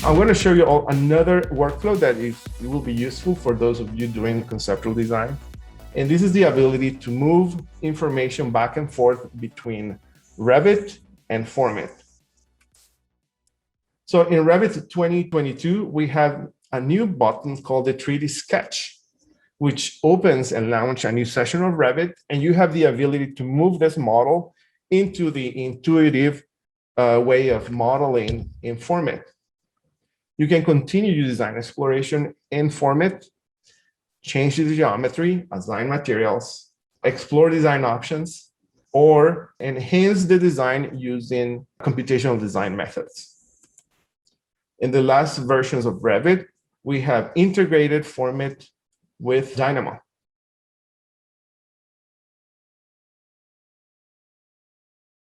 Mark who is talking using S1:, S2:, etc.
S1: I'm going to show you all another workflow that it will be useful for those of you doing conceptual design. And this is the ability to move information back and forth between Revit and Forma. So in Revit 2022, we have a new button called the 3D Sketch, which opens and launches a new session of Revit, and you have the ability to move this model into the intuitive way of modeling in Forma. You can continue your design exploration in Forma, change the geometry, assign materials, explore design options, or enhance the design using computational design methods. In the last versions of Revit, we have integrated Forma with Dynamo.